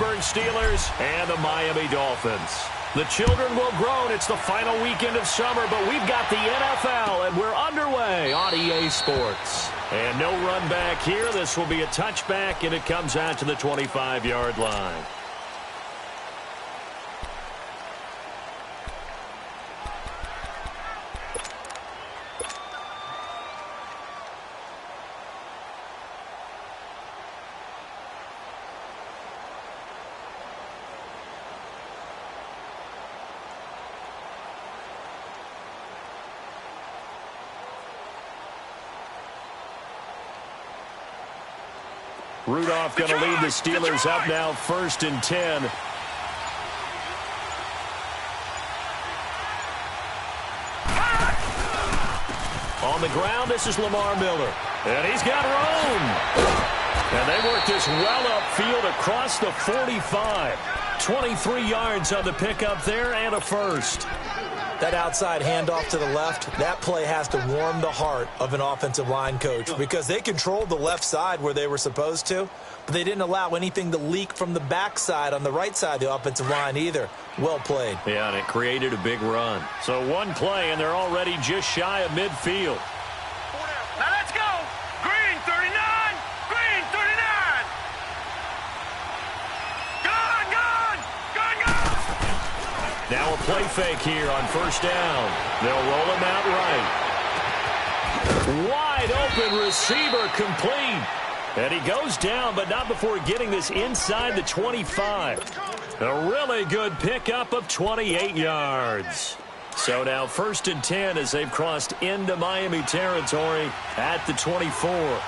Pittsburgh Steelers and the Miami Dolphins. The children will grow, and it's the final weekend of summer, but we've got the NFL, and we're underway on EA Sports. And no run back here. This will be a touchback, and it comes out to the 25-yard line. Rudolph going to lead the Steelers up now, 1st and 10. On the ground, this is Lamar Miller. And he's got room. And they work this well upfield across the 45. 23 yards on the pickup there and a first. That outside handoff to the left, that play has to warm the heart of an offensive line coach because they controlled the left side where they were supposed to, but they didn't allow anything to leak from the backside on the right side of the offensive line either. Well played. Yeah, and it created a big run. So one play, and they're already just shy of midfield. Now let's go. Green 39. Green 39. Now a play fake here on 1st down. They'll roll him out right. Wide open receiver complete. And he goes down, but not before getting this inside the 25. A really good pickup of 28 yards. So now 1st and 10 as they've crossed into Miami territory at the 24.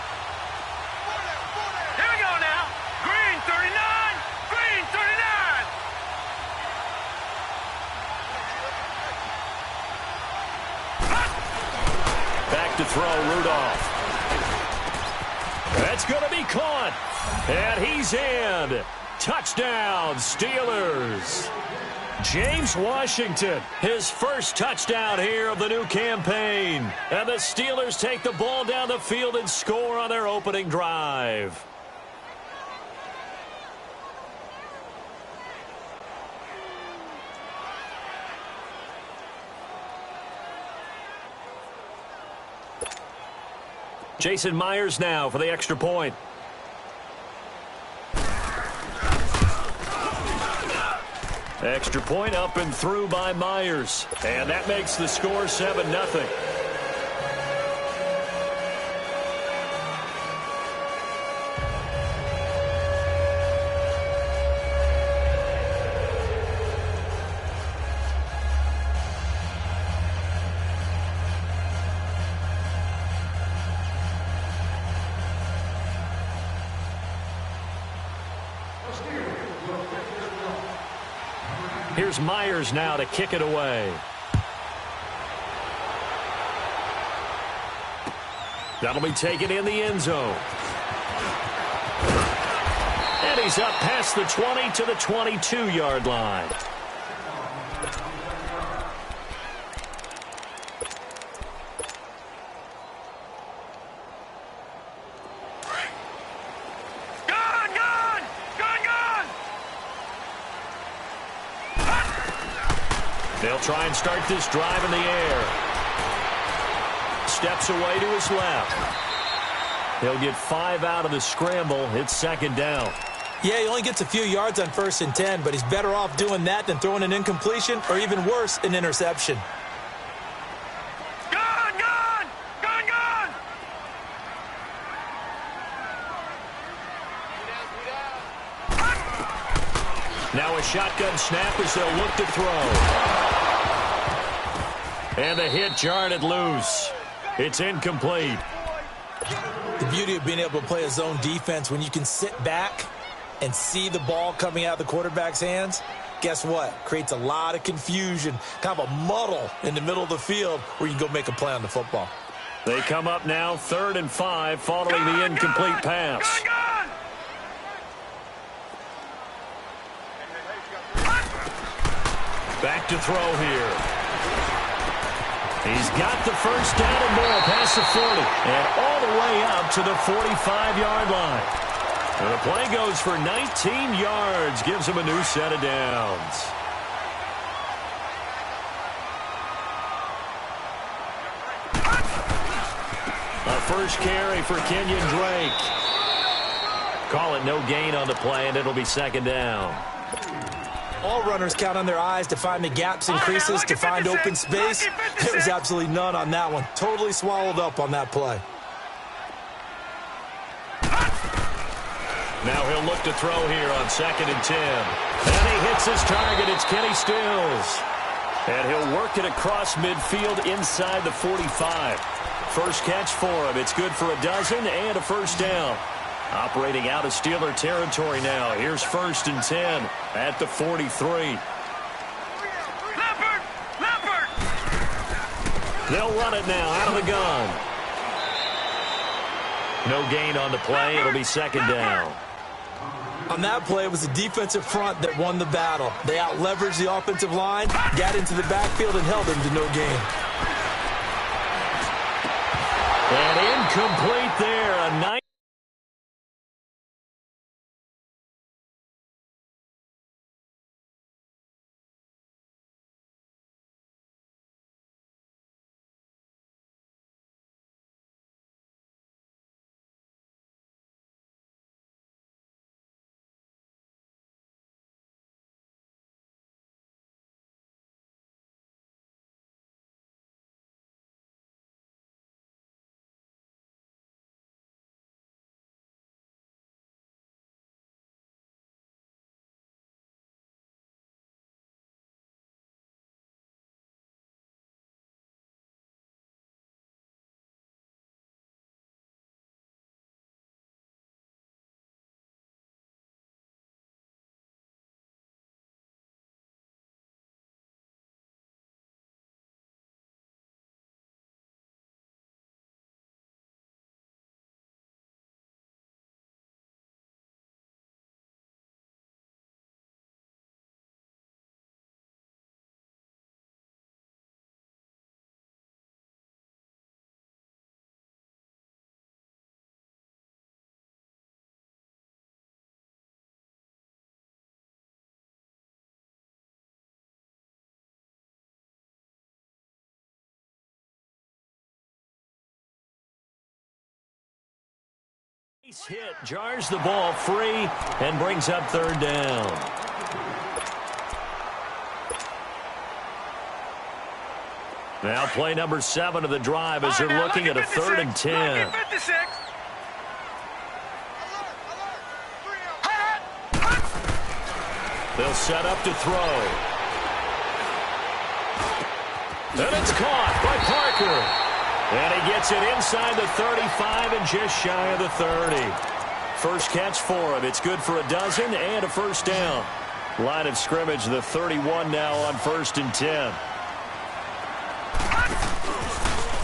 To throw Rudolph. That's going to be caught. And he's in. Touchdown, Steelers. James Washington, his first touchdown here of the new campaign. And the Steelers take the ball down the field and score on their opening drive. Jason Myers now for the extra point. Extra point up and through by Myers. And that makes the score 7-0. Here's Myers now to kick it away. That'll be taken in the end zone. And he's up past the 20 to the 22-yard line. They'll try and start this drive in the air. Steps away to his left. He'll get 5 out of the scramble. It's 2nd down. Yeah, he only gets a few yards on 1st and 10, but he's better off doing that than throwing an incompletion or even worse, an interception. Now a shotgun snap as they'll look to throw. And the hit jarred loose. It's incomplete. The beauty of being able to play a zone defense when you can sit back and see the ball coming out of the quarterback's hands, guess what? Creates a lot of confusion, kind of a muddle in the middle of the field where you can go make a play on the football. They come up now 3rd and 5 following the incomplete pass. Back to throw here. He's got the 1st down and more past the 40 and all the way up to the 45-yard line. And the play goes for 19 yards, gives him a new set of downs. A first carry for Kenyon Drake. Call it no gain on the play, and it'll be second down. All runners count on their eyes to find the gaps and creases, to find open space. There was absolutely none on that one. Totally swallowed up on that play. Now he'll look to throw here on 2nd and 10. And he hits his target. It's Kenny Stills. And he'll work it across midfield inside the 45. First catch for him. It's good for a dozen and a first down. Operating out of Steeler territory now. Here's 1st and 10 at the 43. Leopard! They'll run it now out of the gun. No gain on the play. It'll be second down. On that play, it was the defensive front that won the battle. They out-leveraged the offensive line, got into the backfield, and held them to no gain. And incomplete there. A nice. Hit jars the ball free and brings up third down. Now play number 7 of the drive as they're looking at a 3rd and 10. They'll set up to throw. And it's caught by Parker. And he gets it inside the 35 and just shy of the 30. First catch for him. It's good for a dozen and a first down. Line of scrimmage, the 31 now on 1st and 10.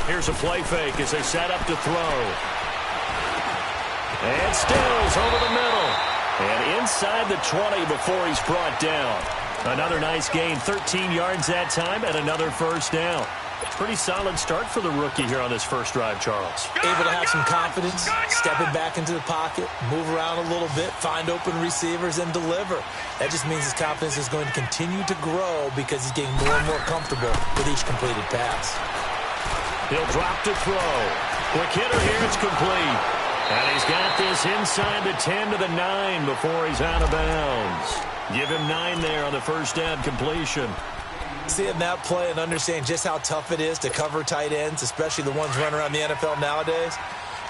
Here's a play fake as they set up to throw. And Stills over the middle. And inside the 20 before he's brought down. Another nice gain, 13 yards that time, and another first down. Pretty solid start for the rookie here on this first drive, Charles. Able to have some confidence, stepping back into the pocket, move around a little bit, find open receivers, and deliver. That just means his confidence is going to continue to grow because he's getting more and more comfortable with each completed pass. He'll drop to throw. Quick hitter here, it's complete. And he's got this inside the 10 to the 9 before he's out of bounds. Give him 9 there on the first down completion. Seeing that play and understanding just how tough it is to cover tight ends, especially the ones running around the NFL nowadays,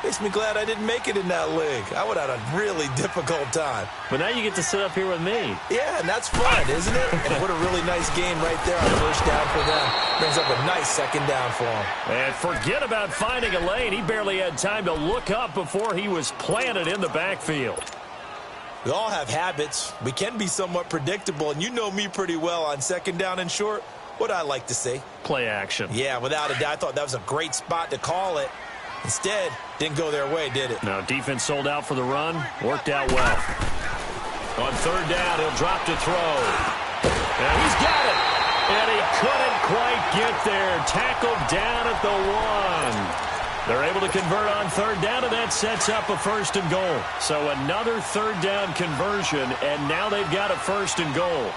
makes me glad I didn't make it in that league. I would have had a really difficult time. But now you get to sit up here with me. Yeah, and that's fun, isn't it? And what a really nice game right there on first down for them. Brings up a nice second down for him. And forget about finding a lane. He barely had time to look up before he was planted in the backfield. We all have habits. We can be somewhat predictable, and you know me pretty well on second down and short. What I like to see. Play action. Yeah, without a doubt. I thought that was a great spot to call it. Instead, didn't go their way, did it? No, defense sold out for the run. Worked out well. On third down, he'll drop to throw. And he's got it. And he couldn't quite get there. Tackled down at the 1. They're able to convert on third down, and that sets up a first and goal. So another third down conversion, and now they've got a first and goal.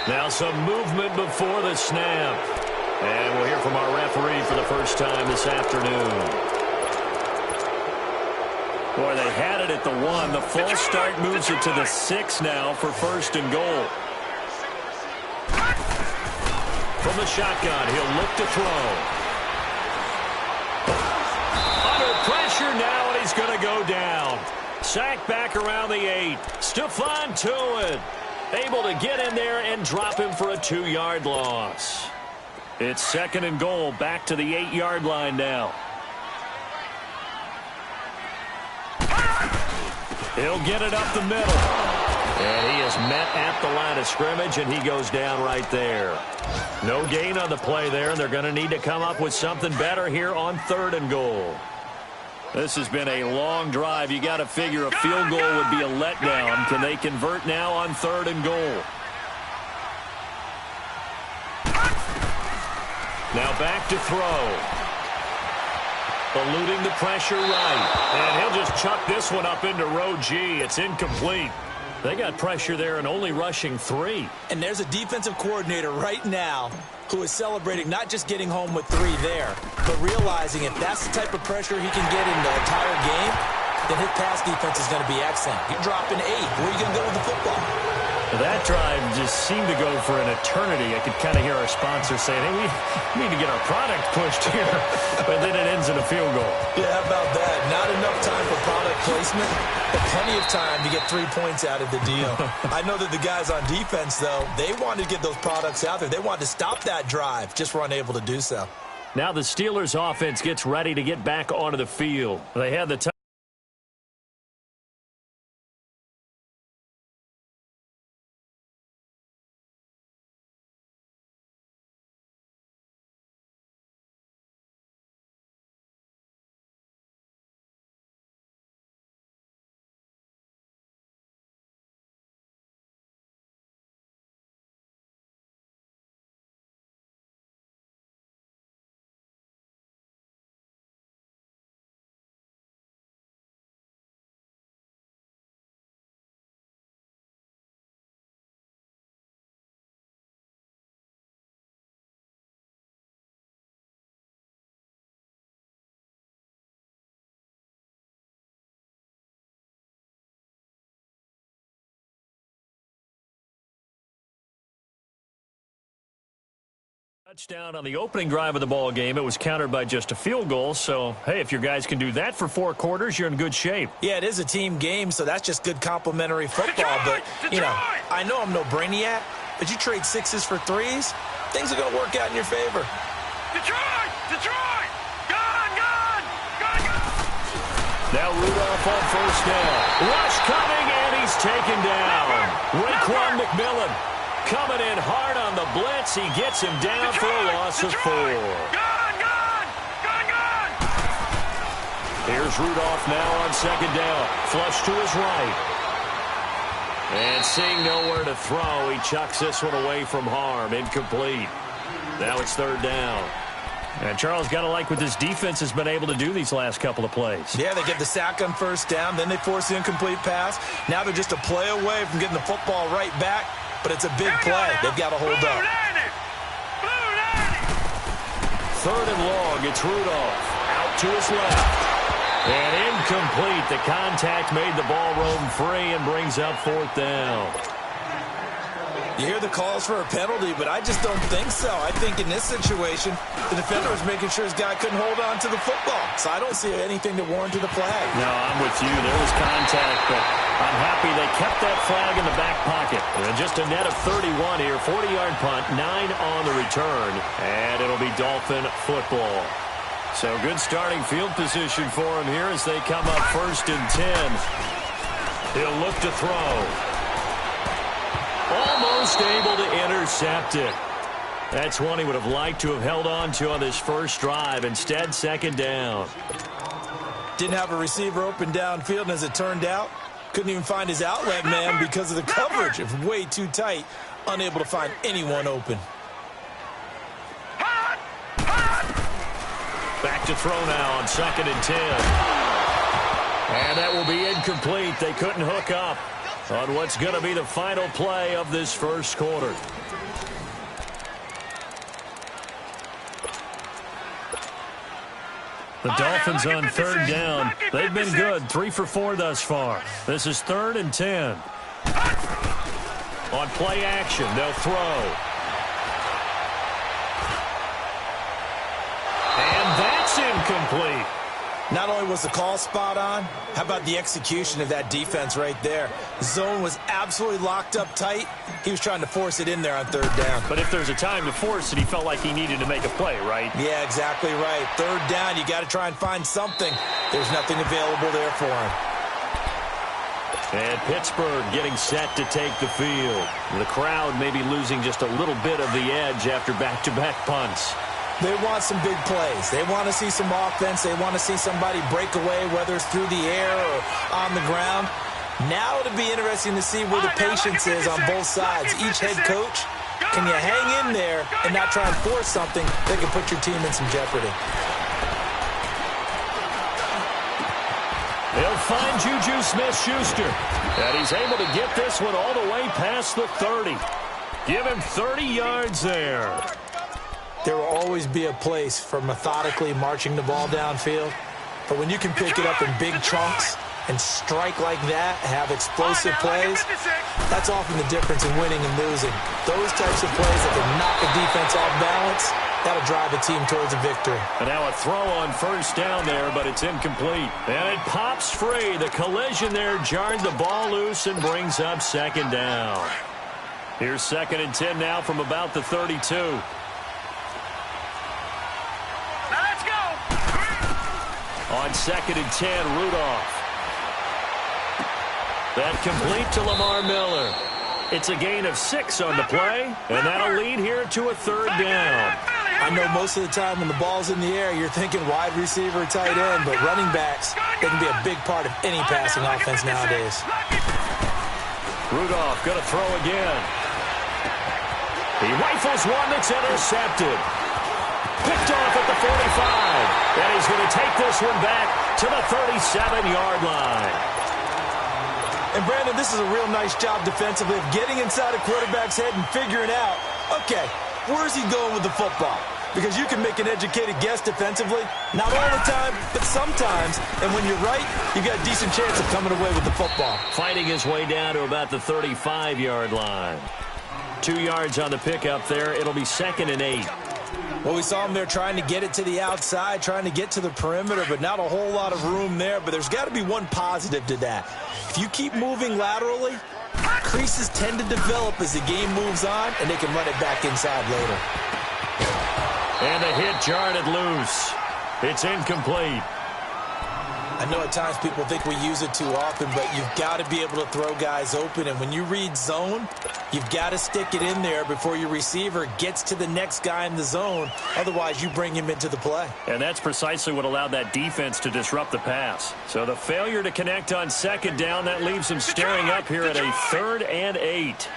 Now some movement before the snap. And we'll hear from our referee for the first time this afternoon. Boy, they had it at the 1. The false start moves it to the 6 now for first and goal. From the shotgun, he'll look to throw. Under pressure now, and he's going to go down. Sacked back around the 8. Stephon Tuitt able to get in there and drop him for a 2-yard loss. It's second and goal, back to the 8-yard line now. He'll get it up the middle. And he is met at the line of scrimmage, and he goes down right there. No gain on the play there, and they're going to need to come up with something better here on third and goal. This has been a long drive. You got to figure a field goal would be a letdown. Can they convert now on third and goal? Now back to throw. Eluding the pressure right. And he'll just chuck this one up into row G. It's incomplete. They got pressure there and only rushing 3. And there's a defensive coordinator right now who is celebrating not just getting home with 3 there, but realizing if that's the type of pressure he can get in the entire game, then his pass defense is going to be excellent. You're dropping 8. Where are you going to go with the football? That drive just seemed to go for an eternity. I could kind of hear our sponsor saying, hey, we need to get our product pushed here. But then it ends in a field goal. Yeah, how about that? Not enough time for product placement, but plenty of time to get 3 points out of the deal. I know that the guys on defense, though, they wanted to get those products out there. They wanted to stop that drive, just were unable to do so. Now the Steelers offense gets ready to get back onto the field. They had the time. Touchdown on the opening drive of the ball game. It was countered by just a field goal. So, hey, if your guys can do that for 4 quarters, you're in good shape. Yeah, it is a team game, so that's just good complimentary football. But, you know, I know I'm no brainiac, but you trade 6s for 3s, things are going to work out in your favor. Detroit! Detroit! Gone! Gone! Gone! Gone! Now Rudolph on first down. Rush coming, and he's taken down. Raekwon McMillan coming in hard on the blitz. He gets him down for a loss of 4. Gone! Gone! Gone! Gone! Here's Rudolph now on second down. Flush to his right. And seeing nowhere to throw, he chucks this one away from harm. Incomplete. Now it's third down. And Charles, got to like what this defense has been able to do these last couple of plays. Yeah, they get the sack on first down, then they force the incomplete pass. Now they're just a play away from getting the football right back, but it's a big play. They've got to hold up. Third and long, it's Rudolph. Out to his left. And incomplete. The contact made the ball roam free and brings up fourth down. You hear the calls for a penalty, but I just don't think so. I think in this situation, the defender was making sure his guy couldn't hold on to the football. So I don't see anything to warrant the flag. No, I'm with you. There was contact, but I'm happy they kept that flag in the back pocket. And just a net of 31 here, 40-yard punt, 9 on the return, and it'll be Dolphin football. So good starting field position for him here as they come up first and 10. He'll look to throw. Almost able to intercept it. That's one he would have liked to have held on to on this first drive. Instead, second down. Didn't have a receiver open downfield, and as it turned out, couldn't even find his outlet man because of the coverage. It was way too tight, unable to find anyone open. to throw now on 2nd and 10. And that will be incomplete. They couldn't hook up on what's going to be the final play of this first quarter. The Dolphins on 3rd down. They've been good, 3 for 4 thus far. This is 3rd and 10. On play action, they'll throw. And that's incomplete. Not only was the call spot on, how about the execution of that defense right there? The zone was absolutely locked up tight. He was trying to force it in there on 3rd down. But if there's a time to force it, he felt like he needed to make a play, right? Yeah, exactly right. 3rd down, you got to try and find something. There's nothing available there for him. And Pittsburgh getting set to take the field. The crowd may be losing just a little bit of the edge after back-to-back punts. They want some big plays. They want to see some offense. They want to see somebody break away, whether it's through the air or on the ground. Now it'll be interesting to see where the patience is on both sides. Each head coach, can you hang in there and not try and force something that can put your team in some jeopardy? They'll find Juju Smith-Schuster. And he's able to get this one all the way past the 30. Give him 30 yards there. There will always be a place for methodically marching the ball downfield. But when you can pick it up in big chunks and strike like that, have explosive plays, that's often the difference in winning and losing. Those types of plays that can knock a defense off balance, that'll drive a team towards a victory. And now a throw on 1st down there, but it's incomplete. And it pops free. The collision there jarred the ball loose and brings up 2nd down. Here's 2nd and 10 now from about the 32. On 2nd and 10, Rudolph. That complete to Lamar Miller. It's a gain of 6 on the play, and that'll lead here to a 3rd down. I know most of the time when the ball's in the air, you're thinking wide receiver, tight end, but running backs, they can be a big part of any passing offense nowadays. Rudolph going to throw again. He rifles one that's intercepted. Picked off at the 45. And he's going to take this one back to the 37-yard line. And, Brandon, this is a real nice job defensively of getting inside a quarterback's head and figuring out, okay, where's he going with the football? Because you can make an educated guess defensively. Not all the time, but sometimes. And when you're right, you got a decent chance of coming away with the football. Fighting his way down to about the 35-yard line. 2 yards on the pickup there. It'll be 2nd and 8. Well, we saw him there trying to get it to the outside, trying to get to the perimeter, but not a whole lot of room there. But there's got to be one positive to that. If you keep moving laterally, creases tend to develop as the game moves on, and they can run it back inside later. And the hit jarred it loose. It's incomplete. I know at times people think we use it too often, but you've got to be able to throw guys open. And when you read zone, you've got to stick it in there before your receiver gets to the next guy in the zone. Otherwise, you bring him into the play. And that's precisely what allowed that defense to disrupt the pass. So the failure to connect on 2nd down, that leaves them staring up here at a 3rd and 8.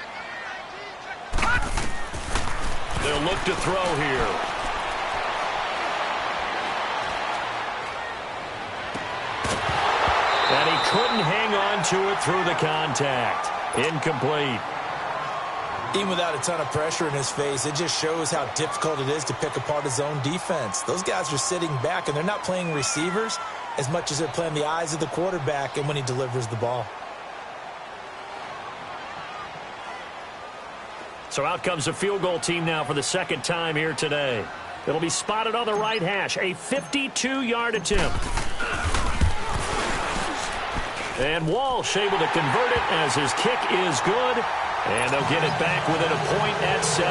They'll look to throw here. And he couldn't hang on to it through the contact. Incomplete. Even without a ton of pressure in his face, it just shows how difficult it is to pick apart his own defense. Those guys are sitting back, and they're not playing receivers as much as they're playing the eyes of the quarterback and when he delivers the ball. So out comes the field goal team now for the 2nd time here today. It'll be spotted on the right hash. A 52-yard attempt. And Walsh able to convert it as his kick is good. And they'll get it back within a point at 7-6.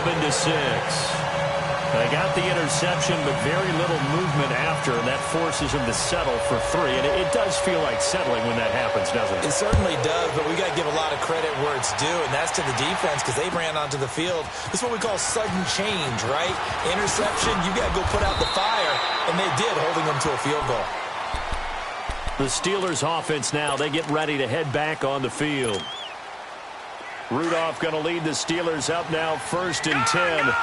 They got the interception, but very little movement after, and that forces him to settle for 3. And it does feel like settling when that happens, doesn't it? It certainly does, but we got to give a lot of credit where it's due, and that's to the defense because they ran onto the field. This is what we call sudden change, right? Interception, you got to go put out the fire, and they did, holding them to a field goal. The Steelers offense now, they get ready to head back on the field. Rudolph going to lead the Steelers up now 1st and 10.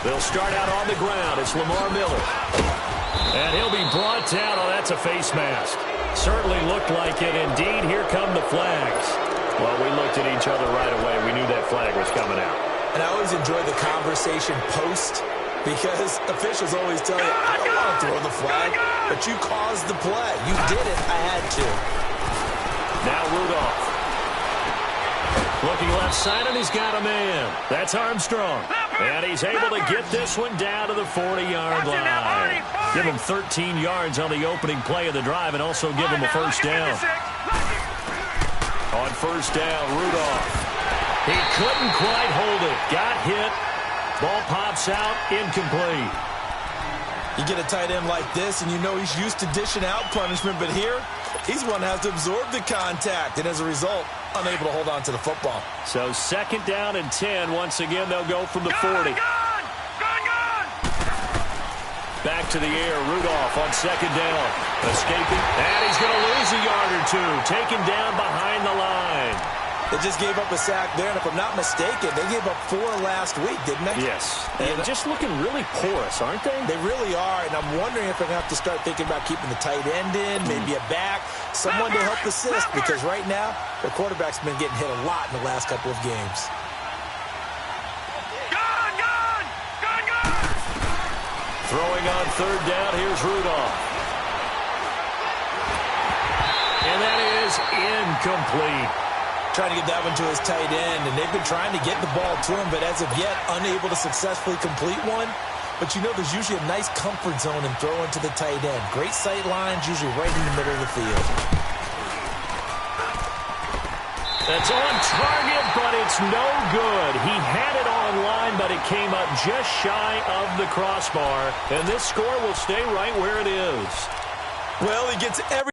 They'll start out on the ground. It's Lamar Miller. And he'll be brought down. Oh, that's a face mask. Certainly looked like it. Indeed, here come the flags. Well, we looked at each other right away. We knew that flag was coming out. And I always enjoy the conversation post because officials always tell you, I don't want to throw the flag, but you caused the play. You did it. I had to. Now Rudolph. Looking left side, and he's got a man. That's Armstrong. And he's able to get this one down to the 40-yard line. Give him 13 yards on the opening play of the drive and also give him a first down. On first down, Rudolph. He couldn't quite hold it. Got hit. Ball pops out, incomplete. You get a tight end like this, and you know he's used to dishing out punishment, but here, he's one that has to absorb the contact, and as a result, unable to hold on to the football. So second down and 10. Once again, they'll go from the 40. Back to the air, Rudolph on second down. Escaping, and he's going to lose a yard or two. Taken down behind the line. They just gave up a sack there, and if I'm not mistaken, they gave up 4 last week, didn't they? Yes. And just looking really porous, aren't they? They really are, and I'm wondering if they're going to have to start thinking about keeping the tight end in, maybe a back, someone to help assist, because right now, their quarterback's been getting hit a lot in the last couple of games. Throwing on third down, here's Rudolph. And that is incomplete. Trying to get that one to his tight end, and they've been trying to get the ball to him, but as of yet, unable to successfully complete one. But you know there's usually a nice comfort zone in throwing to the tight end. Great sight lines, usually right in the middle of the field. That's on target, but it's no good. He had it on line, but it came up just shy of the crossbar, and this score will stay right where it is. Well, he gets every...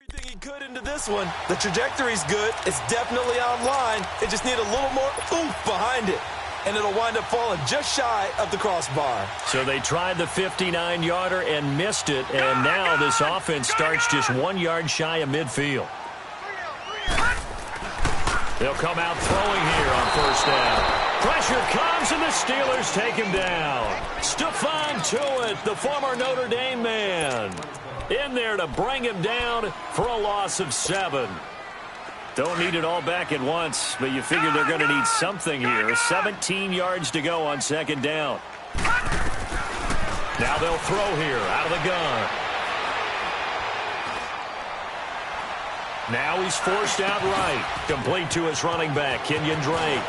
everything he could into this one. The trajectory's good. It's definitely online. They just need a little more oomph behind it. And it'll wind up falling just shy of the crossbar. So they tried the 59-yarder and missed it, and now this offense starts just 1 yard shy of midfield. They'll come out throwing here on first down. Pressure comes, and the Steelers take him down. Stephon Tuitt, the former Notre Dame man, in there to bring him down for a loss of 7. Don't need it all back at once, but you figure they're going to need something here. 17 yards to go on second down. Now they'll throw here out of the gun. Now he's forced out right. Complete to his running back, Kenyon Drake.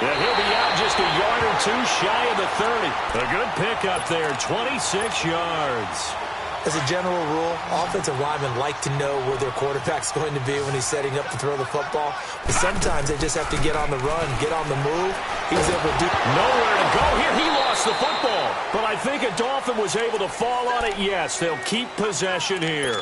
And he'll be out just a yard or two shy of the 30. A good pickup there, 26 yards. As a general rule, offensive linemen like to know where their quarterback's going to be when he's setting up to throw the football. But sometimes they just have to get on the run, get on the move. He was able to do nowhere to go here. He lost the football. But I think a Dolphin was able to fall on it. Yes, they'll keep possession here.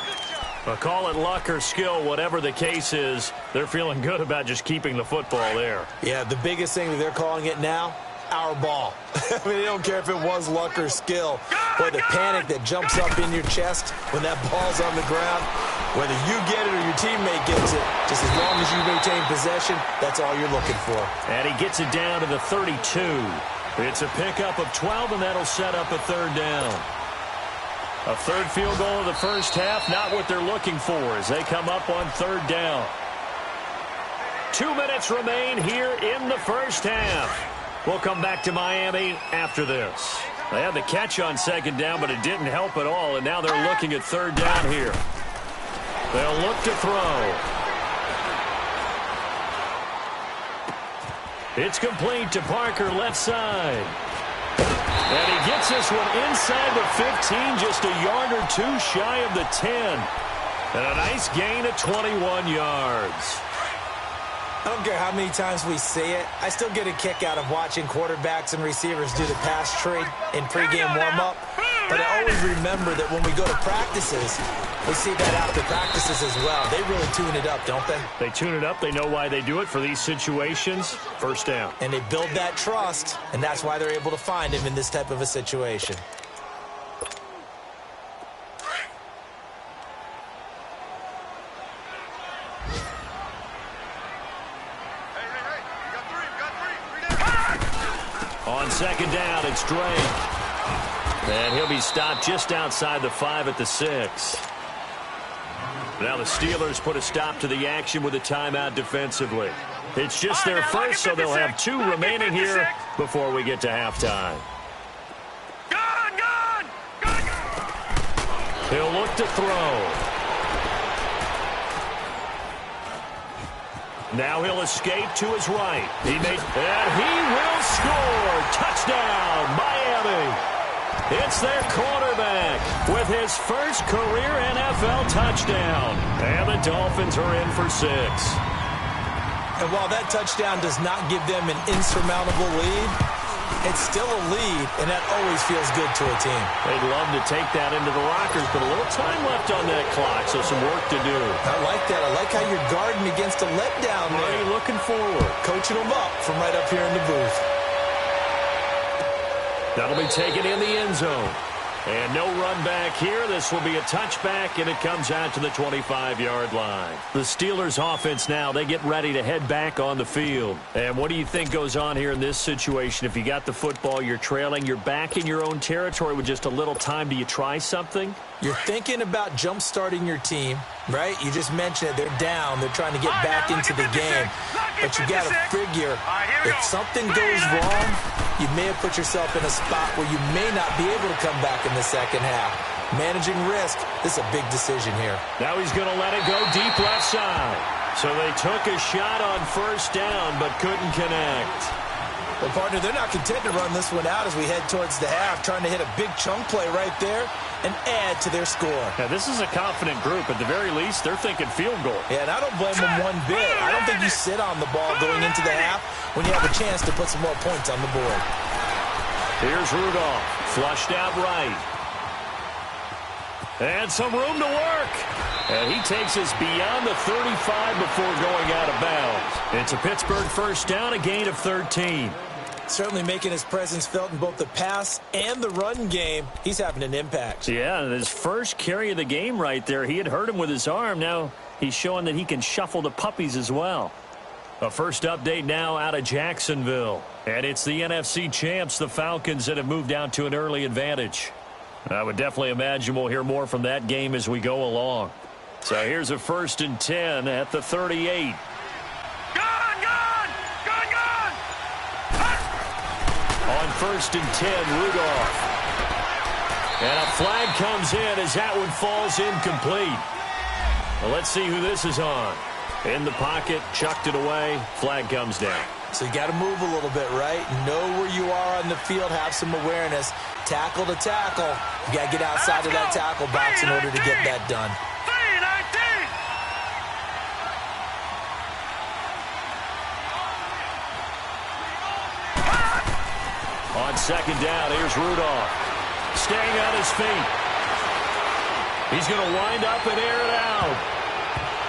But call it luck or skill, whatever the case is, they're feeling good about just keeping the football there. Yeah, the biggest thing that they're calling it now, our ball. I mean, they don't care if it was luck or skill. Or the panic that jumps up in your chest when that ball's on the ground. Whether you get it or your teammate gets it, just as long as you maintain possession, that's all you're looking for. And he gets it down to the 32. It's a pickup of 12, and that'll set up a third down. A third field goal of the first half, not what they're looking for as they come up on third down. 2 minutes remain here in the first half. We'll come back to Miami after this. They had the catch on second down, but it didn't help at all, and now they're looking at third down here. They'll look to throw. It's complete to Parker, left side. And he gets this one inside the 15, just a yard or two shy of the 10. And a nice gain of 21 yards. I don't care how many times we see it. I still get a kick out of watching quarterbacks and receivers do the pass tree in pregame warm-up. But I always remember that when we go to practices, we see that after practices as well. They really tune it up, don't they? They tune it up. They know why they do it for these situations. First down. And they build that trust, and that's why they're able to find him in this type of a situation. On second down, it's Drake. And he'll be stopped just outside the 5 at the 6. Now the Steelers put a stop to the action with a timeout defensively. It's just their first, so they'll have 2 remaining here before we get to halftime. He'll look to throw. Now he'll escape to his right. And he will score. Touchdown, Miami. It's their quarterback with his first career NFL touchdown. And the Dolphins are in for 6. And while that touchdown does not give them an insurmountable lead, it's still a lead, and that always feels good to a team. They'd love to take that into the lockers, but a little time left on that clock, so some work to do. I like that. I like how you're guarding against a letdown there. Right, looking forward. Coaching them up from right up here in the booth. That'll be taken in the end zone. And no run back here. This will be a touchback, and it comes out to the 25-yard line. The Steelers' offense now, they get ready to head back on the field. And what do you think goes on here in this situation? If you got the football, you're trailing, you're back in your own territory with just a little time. Do you try something? You're thinking about jump-starting your team, right? You just mentioned it. They're down. They're trying to get back into the game. But you got to figure, if something goes wrong, you may have put yourself in a spot where you may not be able to come back in the second half. Managing risk, this is a big decision here. Now he's going to let it go deep left side. So they took a shot on first down, but couldn't connect. Well, partner, they're not content to run this one out as we head towards the half, trying to hit a big chunk play right there and add to their score. Now, this is a confident group. At the very least, they're thinking field goal. Yeah, and I don't blame them one bit. I don't think you sit on the ball going into the half when you have a chance to put some more points on the board. Here's Rudolph, flushed out right. And some room to work. And he takes us beyond the 35 before going out of bounds. It's a Pittsburgh first down, a gain of 13. Certainly making his presence felt in both the pass and the run game. He's having an impact. Yeah, and his first carry of the game right there, he had hurt him with his arm. Now he's showing that he can shuffle the puppies as well. A first update now out of Jacksonville. And it's the NFC champs, the Falcons, that have moved out to an early advantage. I would definitely imagine we'll hear more from that game as we go along. So here's a 1st and 10 at the 38. On 1st and 10, Rudolph. And a flag comes in as that one falls incomplete. Well, let's see who this is on. In the pocket, chucked it away, flag comes down. So you got to move a little bit, right? Know where you are on the field, have some awareness. Tackle to tackle. You got to get outside of that tackle box in order to get that done. On second down, here's Rudolph. Staying on his feet. He's going to wind up and air it out.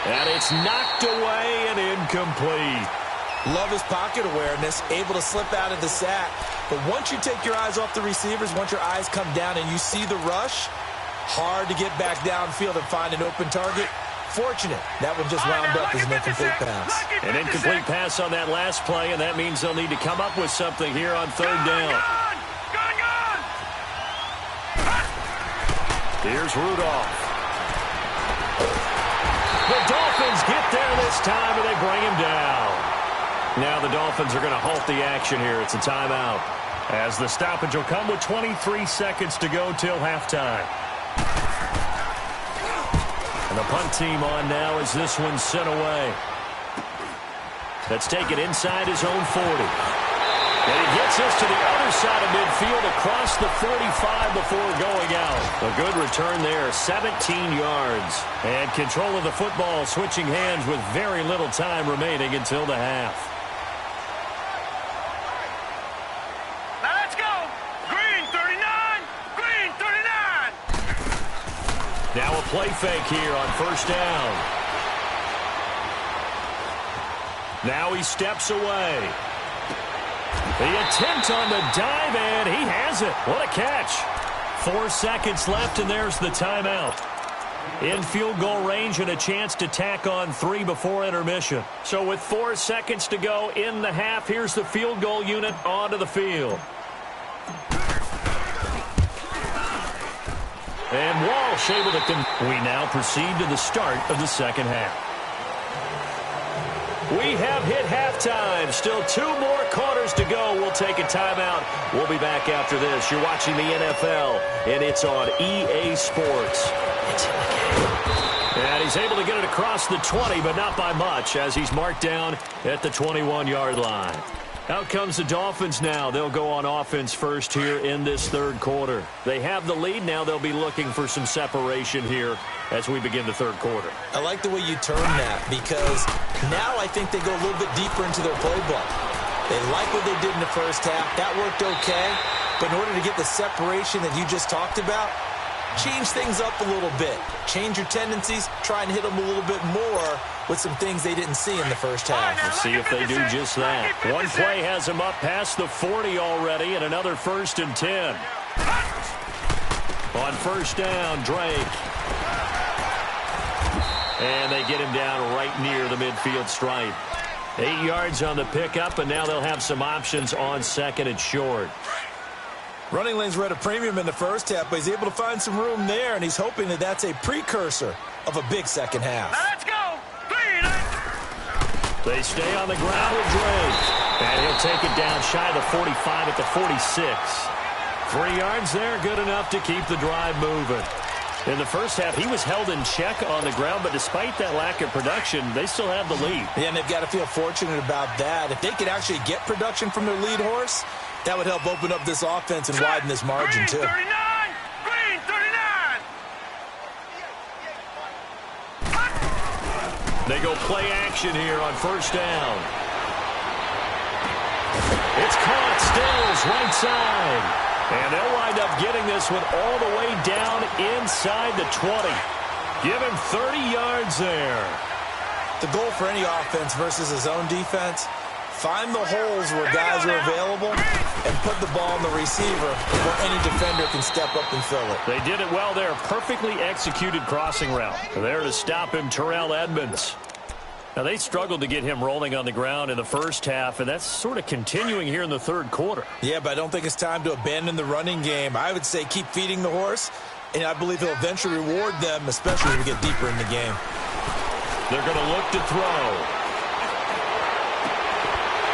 And it's knocked away and incomplete. Love his pocket awareness, able to slip out of the sack. But once you take your eyes off the receivers, once your eyes come down and you see the rush, hard to get back downfield and find an open target. Fortunate, that one just wound up as an incomplete pass. An incomplete pass on that last play, and that means they'll need to come up with something here on third down. Here's Rudolph. The Dolphins get there this time, and they bring him down. Now the Dolphins are going to halt the action here. It's a timeout. As the stoppage will come with 23 seconds to go till halftime. And the punt team on now as this one's sent away. Let's take it inside his own 40. And he gets us to the other side of midfield across the 45 before going out. A good return there, 17 yards. And control of the football switching hands with very little time remaining until the half. Now let's go. Green 39. Green 39. Now a play fake here on first down. Now he steps away. The attempt on the dive, and he has it. What a catch. 4 seconds left, and there's the timeout. In field goal range and a chance to tack on 3 before intermission. So with 4 seconds to go in the half, here's the field goal unit onto the field. And Walsh able to we now proceed to the start of the second half. We have hit halftime. Still 2 more quarters to go. We'll take a timeout. We'll be back after this. You're watching the NFL, and it's on EA Sports. It's in the game. And he's able to get it across the 20, but not by much, as he's marked down at the 21-yard line. Out comes the Dolphins now. They'll go on offense first here in this third quarter. They have the lead. Now they'll be looking for some separation here as we begin the third quarter. I like the way you turn that, because now I think they go a little bit deeper into their playbook. They like what they did in the first half. That worked okay. But in order to get the separation that you just talked about, change things up a little bit. Change your tendencies. Try and hit them a little bit more with some things they didn't see in the first half. We'll see if they do just that. One play has them up past the 40 already, and another 1st and 10. On first down, Drake. And they get him down right near the midfield stripe. 8 yards on the pickup, and now they'll have some options on second and short. Running lanes were at a premium in the first half, but he's able to find some room there, and he's hoping that that's a precursor of a big second half. Now let's go. They stay on the ground with Drake. And he'll take it down shy of the 45 at the 46. 3 yards there, good enough to keep the drive moving. In the first half, he was held in check on the ground, but despite that lack of production, they still have the lead. Yeah, and they've got to feel fortunate about that. If they could actually get production from their lead horse, that would help open up this offense and widen this margin, too. Green 39! Green 39! They go play action here on first down. It's caught, Stills, right side. And they'll wind up getting this one all the way down inside the 20. Give him 30 yards there. The goal for any offense versus a zone defense, find the holes where guys are available and put the ball on the receiver where any defender can step up and fill it. They did it well there. Perfectly executed crossing route. There to stop him, Terrell Edmonds. Now, they struggled to get him rolling on the ground in the first half, and that's sort of continuing here in the third quarter. Yeah, but I don't think it's time to abandon the running game. I would say keep feeding the horse, and I believe he'll eventually reward them, especially as we get deeper in the game. They're going to look to throw.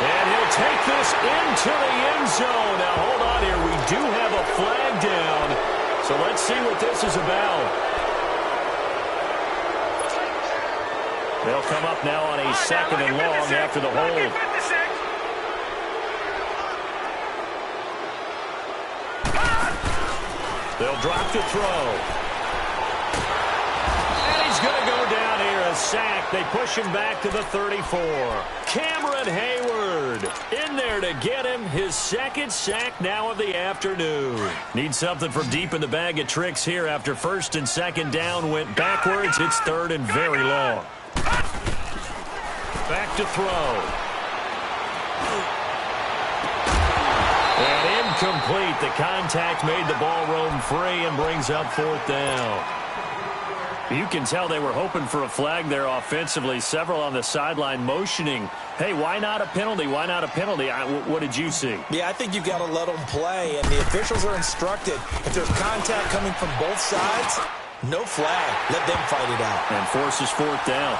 And he'll take this into the end zone. Now, hold on here. We do have a flag down, so let's see what this is about. They'll come up now on a second and long after the hold. They'll drop to throw. And he's going to go down here, a sack. They push him back to the 34. Cameron Hayward in there to get him his second sack now of the afternoon. Needs something from deep in the bag of tricks here after first and second down went backwards. It's third and very long. Back to throw. And incomplete. The contact made the ball roam free and brings up fourth down. You can tell they were hoping for a flag there offensively. Several on the sideline motioning, hey, why not a penalty? Why not a penalty? What did you see? Yeah, I think you've got to let them play, and the officials are instructed. If there's contact coming from both sides, no flag. Let them fight it out. And forces fourth down.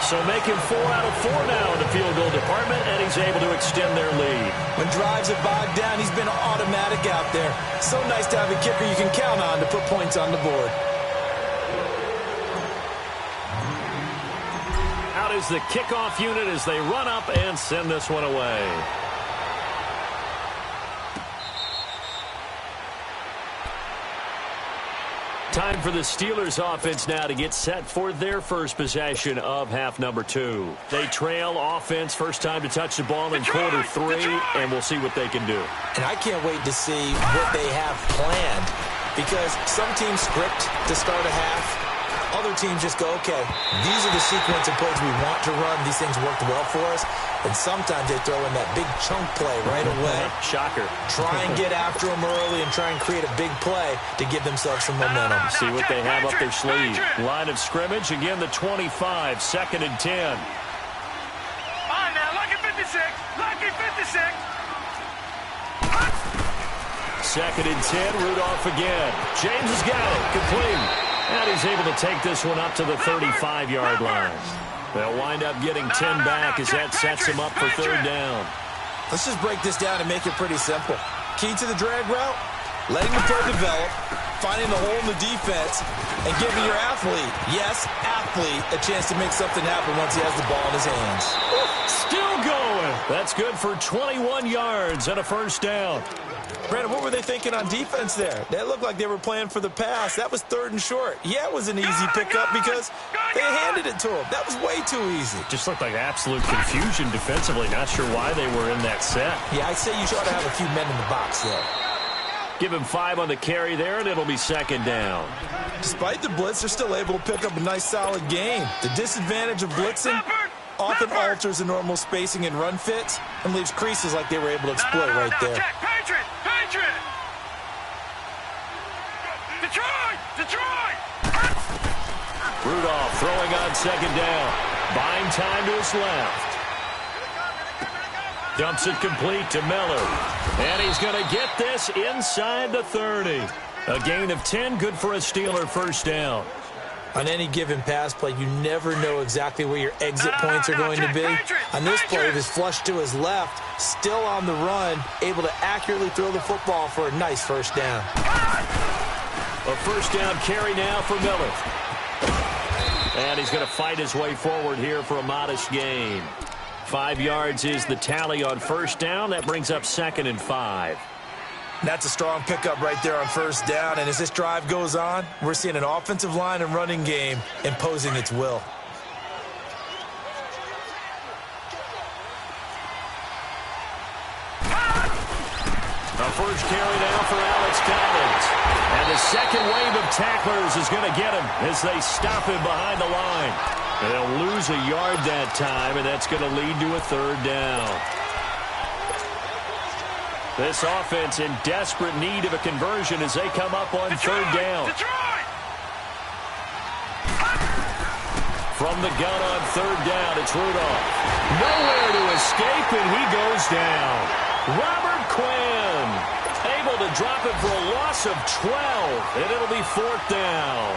So making 4 out of 4 now in the field goal department, and he's able to extend their lead. When drives are bogged down, he's been automatic out there. So nice to have a kicker you can count on to put points on the board. Out is the kickoff unit as they run up and send this one away. Time for the Steelers offense now to get set for their first possession of half number 2. They trail offense, first time to touch the ball in quarter 3, and we'll see what they can do. And I can't wait to see what they have planned, because some teams script to start a half. Other teams just go, okay, these are the sequence of plays we want to run. These things worked well for us. And sometimes they throw in that big chunk play right away. Shocker. Try and get after them early and try and create a big play to give themselves some momentum. See what they have up their sleeve. Line of scrimmage, again the 25, 2nd and 10. On now, lucky 56, lucky 56. 2nd and 10, Rudolph again. James has got it, complete. And he's able to take this one up to the 35-yard line. They'll wind up getting 10 back as that sets him up for 3rd down. Let's just break this down and make it pretty simple. Key to the drag route, letting the play develop, finding the hole in the defense, and giving your athlete, yes, athlete, a chance to make something happen once he has the ball in his hands. Still going. That's good for 21 yards and a 1st down. Brandon, what were they thinking on defense there? They looked like they were playing for the pass. That was 3rd and short. Yeah, it was an easy pickup because they handed it to him. That was way too easy. Just looked like absolute confusion defensively. Not sure why they were in that set. Yeah, I'd say you ought to have a few men in the box there. Give him 5 on the carry there, and it'll be 2nd down. Despite the blitz, they're still able to pick up a nice, solid game. The disadvantage of blitzing often alters the normal spacing and run fits and leaves creases like they were able to exploit right there. Patriot! Detroit! Rudolph throwing on 2nd down. Buying time to his left. Dumps it complete to Miller. And he's going to get this inside the 30. A gain of 10, good for a Steeler 1st down. On any given pass play, you never know exactly where your exit points are going to be. On this play, he was flushed to his left, still on the run, able to accurately throw the football for a nice 1st down. A 1st down carry now for Miller. And he's going to fight his way forward here for a modest gain. 5 yards is the tally on 1st down. That brings up 2nd and 5. That's a strong pickup right there on 1st down. And as this drive goes on, we're seeing an offensive line and running game imposing its will. A 1st carry now for Alex Collins. And the 2nd wave of tacklers is going to get him as they stop him behind the line. They'll lose a yard that time, and that's going to lead to a 3rd down. This offense in desperate need of a conversion as they come up on 3rd down. From the gun on 3rd down, it's Rudolph. Nowhere to escape, and he goes down. Robert Quinn able to drop it for a loss of 12, and it'll be 4th down.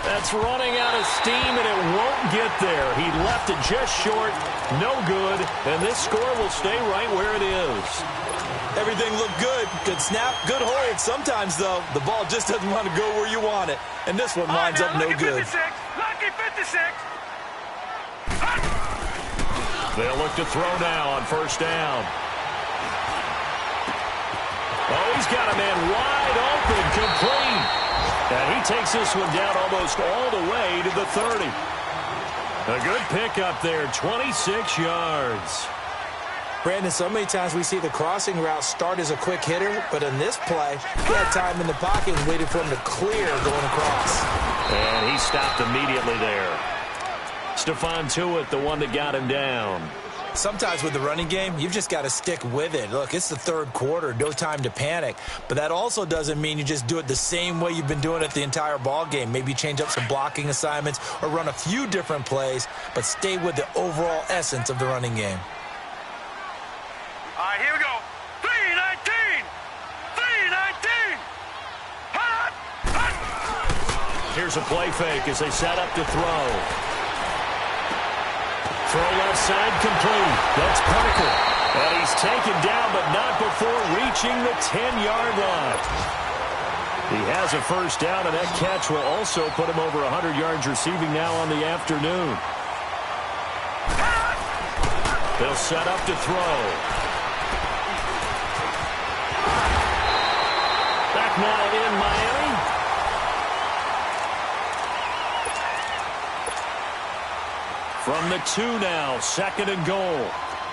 That's running out of steam, and it won't get there. He left it just short, no good, and this score will stay right where it is. Everything looked good. Good snap, good hold. Sometimes, though, the ball just doesn't want to go where you want it, and this one winds up no good. Lucky 56. They'll look to throw now on 1st down. Oh, he's got a man wide open, complete. And he takes this one down almost all the way to the 30. A good pickup there, 26 yards. Brandon, so many times we see the crossing route start as a quick hitter, but in this play, he had time in the pocket and waited for him to clear going across. And he stopped immediately there. Stephon Tuitt, the one that got him down. Sometimes with the running game, you've just got to stick with it. Look, it's the 3rd quarter, no time to panic. But that also doesn't mean you just do it the same way you've been doing it the entire ball game. Maybe change up some blocking assignments or run a few different plays, but stay with the overall essence of the running game. All right, here we go. 3-19. 3-19. Hot. Here's a play fake as they set up to throw. Throw left side complete. That's Parker. And he's taken down, but not before reaching the 10-yard line. He has a first down, and that catch will also put him over 100 yards receiving now on the afternoon. They'll set up to throw. Back now in Miami. From the 2 now, 2nd and goal.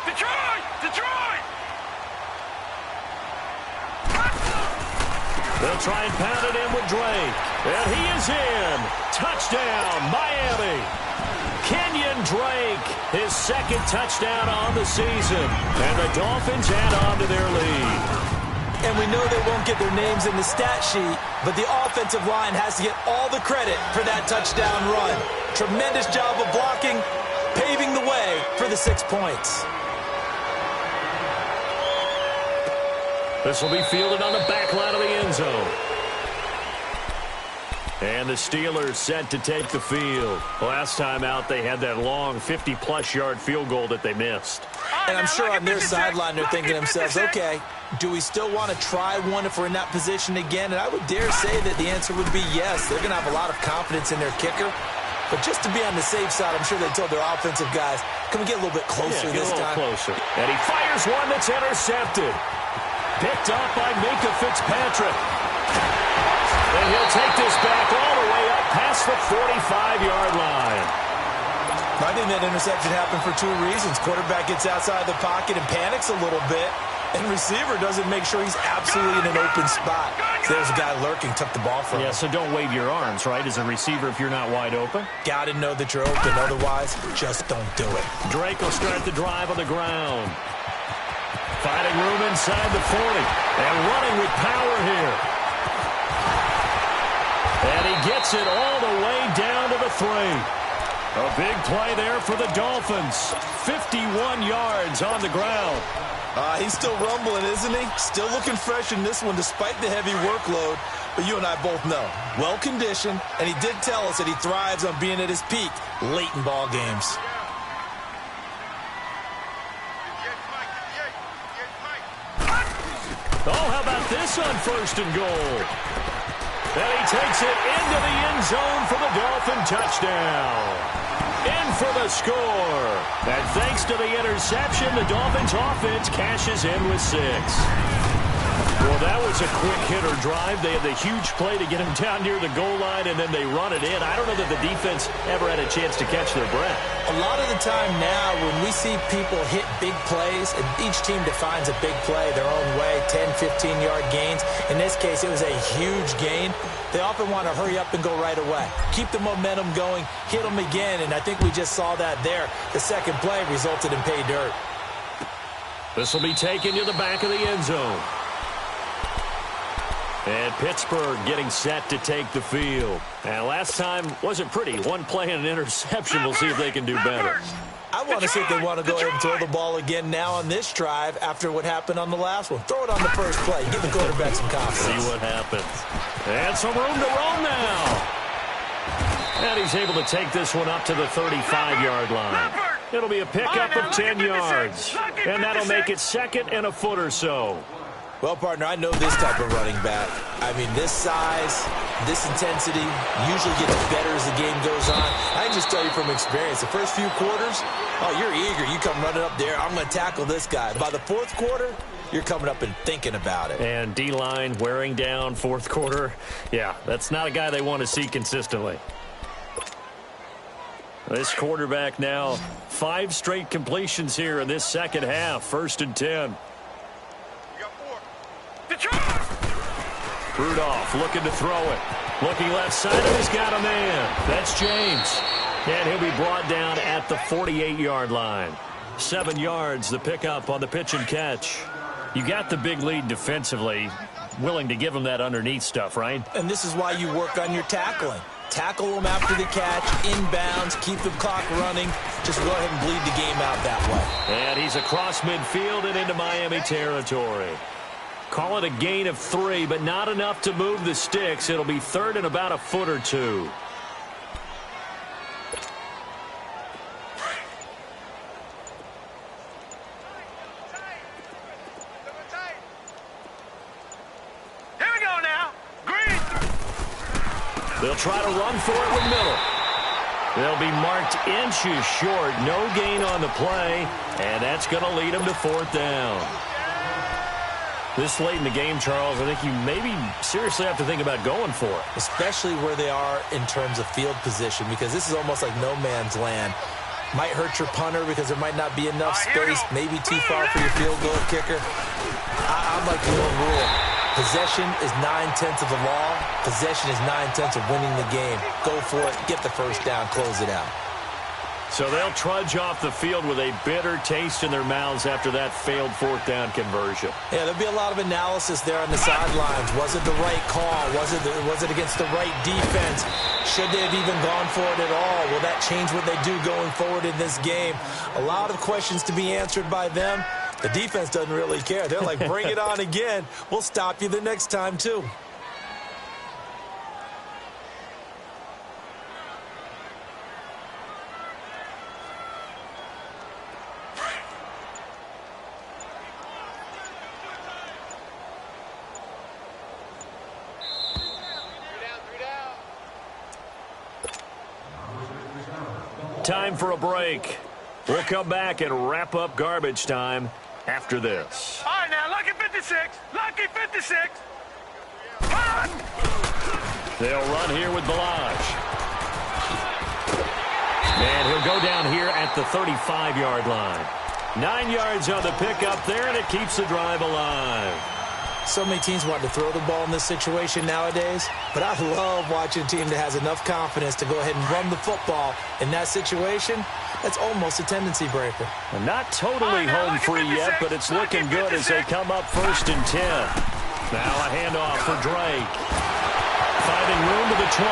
Detroit! Detroit! They'll try and pound it in with Drake. And he is in. Touchdown, Miami. Kenyon Drake, his 2nd touchdown on the season. And the Dolphins add on to their lead. And we know they won't get their names in the stat sheet, but the offensive line has to get all the credit for that touchdown run. Tremendous job of blocking, paving the way for the 6 points. This will be fielded on the back line of the end zone. And the Steelers set to take the field. Last time out, they had that long 50-plus yard field goal that they missed. And I'm sure on their sideline they're thinking to themselves, okay, do we still want to try one if we're in that position again? And I would dare say that the answer would be yes. They're going to have a lot of confidence in their kicker. But just to be on the safe side, I'm sure they told their offensive guys, can we get a little bit closer this time? Closer. And he fires one that's intercepted. Picked up by Minka Fitzpatrick. And he'll take this back all the way up past the 45-yard line. I think that interception happened for 2 reasons. Quarterback gets outside the pocket and panics a little bit. And receiver doesn't make sure he's absolutely in an open spot. So there's a guy lurking, took the ball from him. Yeah, so don't wave your arms, right, as a receiver if you're not wide open. Got to know that you're open. Otherwise, just don't do it. Drake will start the drive on the ground. Finding room inside the 40. And running with power here. And he gets it all the way down to the 3. A big play there for the Dolphins. 51 yards on the ground. He's still rumbling, isn't he? Still looking fresh in this one despite the heavy workload. But you and I both know, well-conditioned, and he did tell us that he thrives on being at his peak late in ball games. Oh, how about this on 1st and goal? And he takes it into the end zone for the Dolphin touchdown. In for the score. And thanks to the interception, the Dolphins offense cashes in with 6. Well, that was a quick hitter drive. They had the huge play to get him down near the goal line, and then they run it in. I don't know that the defense ever had a chance to catch their breath. A lot of the time now when we see people hit big plays, and each team defines a big play their own way, 10, 15-yard gains. In this case, it was a huge gain. They often want to hurry up and go right away. Keep the momentum going, hit them again, and I think we just saw that there. The second play resulted in pay dirt. This will be taken to the back of the end zone. And Pittsburgh getting set to take the field. And last time wasn't pretty. One play and an interception. We'll see if they can do better. I want to see if they want to go ahead and throw the ball again now on this drive after what happened on the last one. Throw it on the first play. Give the quarterback some confidence. See what happens. And some room to roam now. And he's able to take this one up to the 35-yard line. It'll be a pickup of 10 yards. And that'll make it 2nd and a foot or so. Well, partner, I know this type of running back. I mean, this size, this intensity usually gets better as the game goes on. I can just tell you from experience, the first few quarters, oh, you're eager. You come running up there, I'm going to tackle this guy. By the 4th quarter, you're coming up and thinking about it. And D-line wearing down 4th quarter. Yeah, that's not a guy they want to see consistently. This quarterback now, 5 straight completions here in this second half. 1st and 10. Rudolph looking to throw it. Looking left side, and he's got a man. That's James. And he'll be brought down at the 48-yard line. 7 yards, the pickup on the pitch and catch. You got the big lead defensively. Willing to give him that underneath stuff, right? And this is why you work on your tackling. Tackle them after the catch, inbounds, keep the clock running. Just go ahead and bleed the game out that way. And he's across midfield and into Miami territory. Call it a gain of 3, but not enough to move the sticks. It'll be third and about a foot or two. Here we go now. Green. They'll try to run for it with Miller. They'll be marked inches short. No gain on the play, and that's going to lead them to fourth down. This late in the game, Charles, I think you maybe seriously have to think about going for it. Especially where they are in terms of field position, because this is almost like no man's land. Might hurt your punter because there might not be enough space, maybe too far for your field goal kicker. I'm like the old rule. Possession is 9/10 of the law. Possession is 9/10 of winning the game. Go for it, get the first down, close it out. So they'll trudge off the field with a bitter taste in their mouths after that failed fourth down conversion. Yeah, there'll be a lot of analysis there on the sidelines. Was it the right call? Was it against the right defense? Should they have even gone for it at all? Will that change what they do going forward in this game? A lot of questions to be answered by them. The defense doesn't really care. They're like, bring it on again. We'll stop you the next time, too. Time for a break. We'll come back and wrap up garbage time after this. All right, now, lucky 56. Lucky 56. Run! They'll run here with Balaj. And he'll go down here at the 35-yard line. 9 yards on the pickup there, and it keeps the drive alive. So many teams want to throw the ball in this situation nowadays, but I love watching a team that has enough confidence to go ahead and run the football. In that situation, that's almost a tendency breaker. And not totally home free yet, but it's looking good as they come up 1st and 10. Now a handoff for Drake. Finding room to the 20.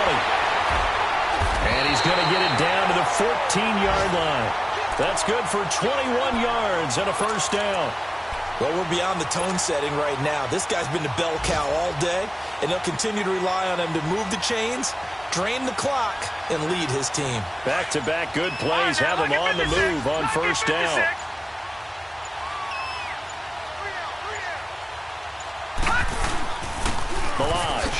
And he's going to get it down to the 14-yard line. That's good for 21 yards and a first down. Well, we're beyond the tone setting right now. This guy's been the bell cow all day, and they'll continue to rely on him to move the chains, drain the clock, and lead his team. Back-to-back good plays have him on the move on first down. Balaj.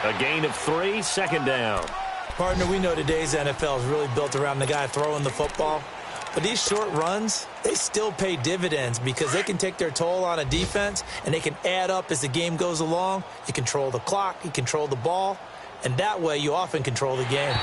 A gain of 3, second down. Partner, we know today's NFL is really built around the guy throwing the football. But these short runs, they still pay dividends because they can take their toll on a defense and they can add up as the game goes along. You control the clock, you control the ball, and that way you often control the game.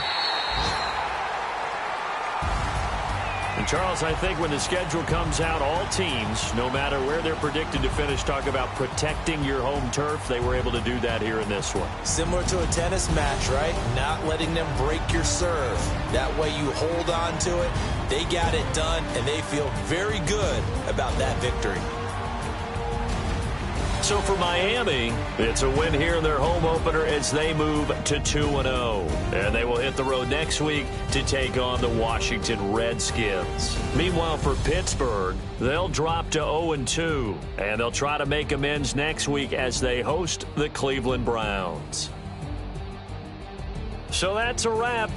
And Charles, I think when the schedule comes out, all teams, no matter where they're predicted to finish, talk about protecting your home turf. They were able to do that here in this one. Similar to a tennis match, right? Not letting them break your serve. That way you hold on to it. They got it done, and they feel very good about that victory. So for Miami, it's a win here in their home opener as they move to 2-0. And they will hit the road next week to take on the Washington Redskins. Meanwhile, for Pittsburgh, they'll drop to 0-2. And they'll try to make amends next week as they host the Cleveland Browns. So that's a wrap.